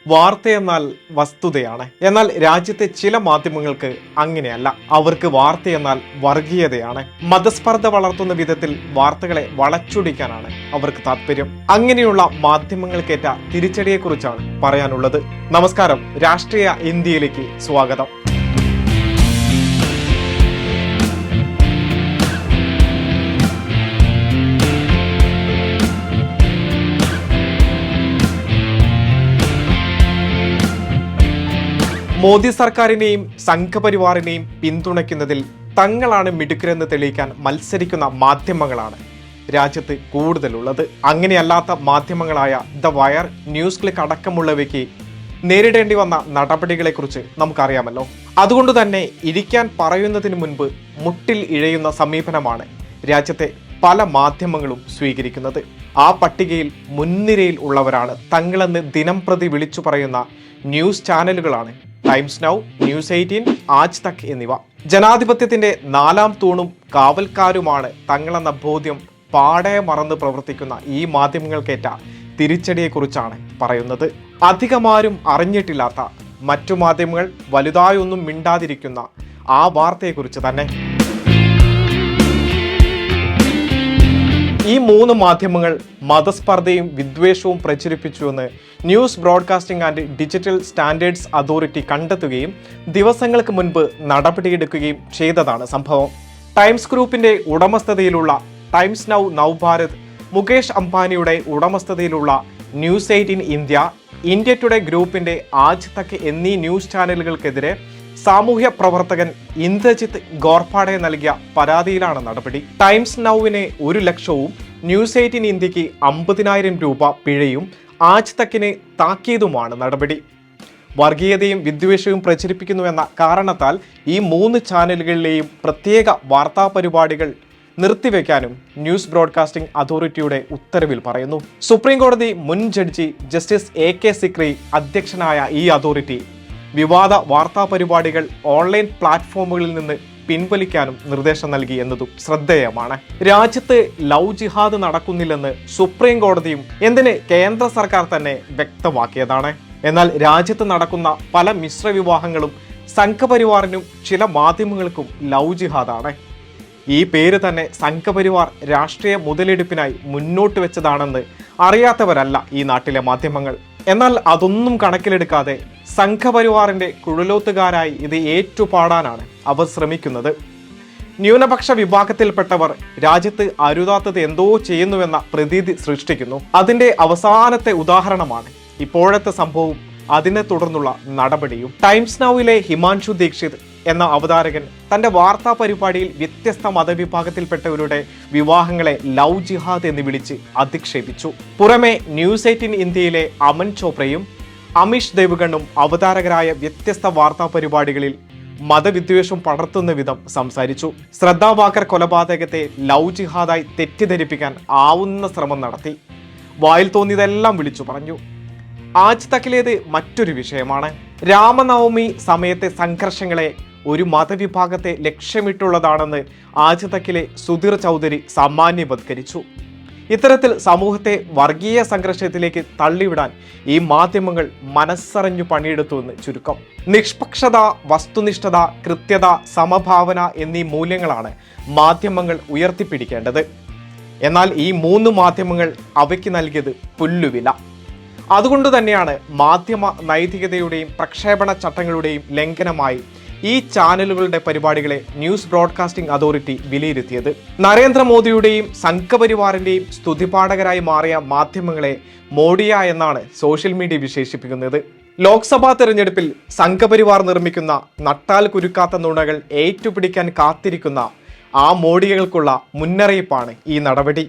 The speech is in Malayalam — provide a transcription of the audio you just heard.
വാർത്തയെന്നാൽ വസ്തുതയാണ്. എന്നാൽ രാജ്യത്തെ ചില മാധ്യമങ്ങൾക്ക് അങ്ങനെയല്ല. അവർക്ക് വാർത്തയെന്നാൽ വർഗീയതയാണ്. മതസ്പർദ്ധ വളർത്തുന്ന വിധത്തിൽ വാർത്തകളെ വളച്ചൊടിക്കാനാണ് അവർക്ക് താല്പര്യം. അങ്ങനെയുള്ള മാധ്യമങ്ങൾക്കേറ്റ തിരിച്ചടിയെക്കുറിച്ചാണ് പറയാനുള്ളത്. നമസ്കാരം, രാഷ്ട്രീയ ഇന്ത്യയിലേക്ക് സ്വാഗതം. മോദി സർക്കാരിനെയും സംഘപരിവാറിനെയും പിന്തുണയ്ക്കുന്നതിൽ തങ്ങളാണ് മിടുക്കരെന്ന് തെളിയിക്കാൻ മത്സരിക്കുന്ന മാധ്യമങ്ങളാണ് രാജ്യത്ത് കൂടുതലുള്ളത്. അങ്ങനെയല്ലാത്ത മാധ്യമങ്ങളായ ദ വയർ, ന്യൂസ് ക്ലിക്ക് അടക്കമുള്ളവയ്ക്ക് നേരിടേണ്ടി വന്ന നടപടികളെക്കുറിച്ച് നമുക്കറിയാമല്ലോ. അതുകൊണ്ട് തന്നെ ഇരിക്കാൻ പറയുന്നതിന് മുൻപ് മുട്ടിൽ ഇഴയുന്ന സമീപനമാണ് രാജ്യത്തെ പല മാധ്യമങ്ങളും സ്വീകരിക്കുന്നത്. ആ പട്ടികയിൽ മുൻനിരയിൽ ഉള്ളവരാണ് തങ്ങളെന്ന് ദിനം പ്രതി വിളിച്ചു പറയുന്ന ന്യൂസ് ചാനലുകളാണ് ടൈംസ് നൗ, ന്യൂസ് 18, ആജ് തക് എന്നിവ. ജനാധിപത്യത്തിന്റെ നാലാം തൂണും കാവൽക്കാരുമാണ് തങ്ങളെന്ന ബോധ്യം പാടെ മറന്ന് പ്രവർത്തിക്കുന്ന ഈ മാധ്യമങ്ങൾക്കേറ്റ തിരിച്ചടിയെക്കുറിച്ചാണ് പറയുന്നത്. അധികമാരും അറിഞ്ഞിട്ടില്ലാത്ത മറ്റു മാധ്യമങ്ങൾ വലുതായൊന്നും മിണ്ടാതിരിക്കുന്ന ആ വാർത്തയെക്കുറിച്ച് തന്നെ. ഈ മൂന്ന് മാധ്യമങ്ങൾ മതസ്പർദ്ധയും വിദ്വേഷവും പ്രചരിപ്പിച്ചുവെന്ന് news broadcasting and digital standards authority കണ്ടെത്തുകയും ദിവസങ്ങൾക്ക് മുൻപ് നടപടിയെടുക്കുകയും ചെയ്തതാണ് സംഭവം. ടൈംസ് ഗ്രൂപ്പിന്റെ ഉടമസ്ഥതയിലുള്ള ടൈംസ് നൗ, നവഭാരത്, മുകേഷ് അംബാനിയുടെ ഉടമസ്ഥതയിലുള്ള ന്യൂസ് 18 ഇന്ത്യ, ഇന്ത്യ ടുഡേ ഗ്രൂപ്പിന്റെ ആജ് തക് എന്നീ ന്യൂസ് ചാനലുകൾക്കെതിരെ സാമൂഹ്യ പ്രവർത്തകൻ ഇന്ദ്രജിത്ത് ഗോർപാടെ നൽകിയ പരാതിയിലാണ് നടപടി. ടൈംസ് നൗവിന് 1 ലക്ഷവും ന്യൂസ് 18 ഇന്ത്യക്ക് 50,000 രൂപ പിഴയും ആജ് തക്കിന് താക്കീതുമാണ് നടപടി. വർഗീയതയും വിദ്വേഷവും പ്രചരിപ്പിക്കുന്നുവെന്ന കാരണത്താൽ ഈ 3 ചാനലുകളിലെയും പ്രത്യേക വാർത്താ പരിപാടികൾ നിർത്തിവെക്കാനും ന്യൂസ് ബ്രോഡ്കാസ്റ്റിംഗ് അതോറിറ്റിയുടെ ഉത്തരവിൽ പറയുന്നു. സുപ്രീം കോടതി മുൻ ജഡ്ജി ജസ്റ്റിസ് AK സിക്രി അധ്യക്ഷനായ ഈ അതോറിറ്റി വിവാദ വാർത്താ പരിപാടികൾ ഓൺലൈൻ പ്ലാറ്റ്ഫോമുകളിൽ നിന്ന് പിൻവലിക്കാനും നിർദ്ദേശം നൽകി എന്നതും ശ്രദ്ധേയമാണ്. രാജ്യത്ത് ലവ് ജിഹാദ് നടക്കുന്നില്ലെന്ന് സുപ്രീം കോടതിയും എന്തിന് കേന്ദ്ര സർക്കാർ തന്നെ വ്യക്തമാക്കിയതാണ്. എന്നാൽ രാജ്യത്ത് നടക്കുന്ന പല മിശ്ര വിവാഹങ്ങളും സംഘപരിവാറിനും ചില മാധ്യമങ്ങൾക്കും ലവ് ജിഹാദാണ്. ഈ പേര് തന്നെ സംഘപരിവാർ രാഷ്ട്രീയ മുതലെടുപ്പിനായി മുന്നോട്ട് വെച്ചതാണെന്ന് അറിയാത്തവരല്ല ഈ നാട്ടിലെ മാധ്യമങ്ങൾ. എന്നാൽ അതൊന്നും കണക്കിലെടുക്കാതെ സംഘപരിവാറിന്റെ കുഴലോത്തുകാരായി ഇത് ഏറ്റുപാടാനാണ് അവർ ശ്രമിക്കുന്നത്. ന്യൂനപക്ഷ വിഭാഗത്തിൽപ്പെട്ടവർ രാജ്യത്ത് അരുതാത്തത് എന്തോ ചെയ്യുന്നുവെന്ന പ്രതീതി സൃഷ്ടിക്കുന്നു. അതിന്റെ അവസാനത്തെ ഉദാഹരണമാണ് ഇപ്പോഴത്തെ സംഭവവും അതിനെ തുടർന്നുള്ള നടപടിയും. ടൈംസ് നൗവിലെ ഹിമാൻഷു ദീക്ഷിത് എന്ന അവതാരകൻ തന്റെ വാർത്താ പരിപാടിയിൽ വ്യത്യസ്ത മതവിഭാഗത്തിൽപ്പെട്ടവരുടെ വിവാഹങ്ങളെ ലവ് ജിഹാദ് എന്ന് വിളിച്ച് അധിക്ഷേപിച്ചു. പുറമെ ന്യൂസ് 18 ഇന്ത്യയിലെ അമൻ ചോപ്രയും അമിഷ് ദേവ്ഗണ്ണും അവതാരകരായ വ്യത്യസ്ത വാർത്താ പരിപാടികളിൽ മതവിദ്വേഷം പടർത്തുന്ന വിധം സംസാരിച്ചു. ശ്രദ്ധാ വാക്കർ കൊലപാതകത്തെ ലവ് ജിഹാദായി തെറ്റിദ്ധരിപ്പിക്കാൻ ആവുന്ന ശ്രമം നടത്തി. വായിൽ തോന്നിയതെല്ലാം വിളിച്ചു പറഞ്ഞു. ആജ് തക്കിലേത് മറ്റൊരു വിഷയമാണ്. രാമനവമി സമയത്തെ സംഘർഷങ്ങളെ ഒരു മതവിഭാഗത്തെ ലക്ഷ്യമിട്ടുള്ളതാണെന്ന് ആജ് തക്കിലെ സുധീർ ചൗധരി സാമാന്യവത്കരിച്ചു. ഇത്തരത്തിൽ സമൂഹത്തെ വർഗീയ സംഘർഷത്തിലേക്ക് തള്ളിവിടാൻ ഈ മാധ്യമങ്ങൾ മനസ്സറിഞ്ഞു പണിയെടുത്തുവെന്ന് ചുരുക്കം. നിഷ്പക്ഷത, വസ്തുനിഷ്ഠത, കൃത്യത, സമഭാവന എന്നീ മൂല്യങ്ങളാണ് മാധ്യമങ്ങൾ ഉയർത്തിപ്പിടിക്കേണ്ടത്. എന്നാൽ ഈ 3 മാധ്യമങ്ങൾ അവയ്ക്ക് നൽകിയത് പുല്ലുവില. അതുകൊണ്ട് തന്നെയാണ് മാധ്യമ നൈതികതയുടെയും പ്രക്ഷേപണ ചട്ടങ്ങളുടെയും ലംഘനമായി ഈ ചാനലുകളുടെ പരിപാടികളെ ന്യൂസ് ബ്രോഡ്കാസ്റ്റിംഗ് അതോറിറ്റി വിലയിരുത്തിയത്. നരേന്ദ്രമോദിയുടെയും സംഘപരിവാറിന്റെയും സ്തുതിപാഠകരായി മാറിയ മാധ്യമങ്ങളെ മോഡിയ എന്നാണ് സോഷ്യൽ മീഡിയ വിശേഷിപ്പിക്കുന്നത്. ലോക്സഭാ തെരഞ്ഞെടുപ്പിൽ സംഘപരിവാർ നിർമ്മിക്കുന്ന നട്ടാൽ കുരുക്കാത്ത നുണകൾ ഏറ്റുപിടിക്കാൻ കാത്തിരിക്കുന്ന ആ മോഡികൾക്കുള്ള മുന്നറിയിപ്പാണ് ഈ നടപടി.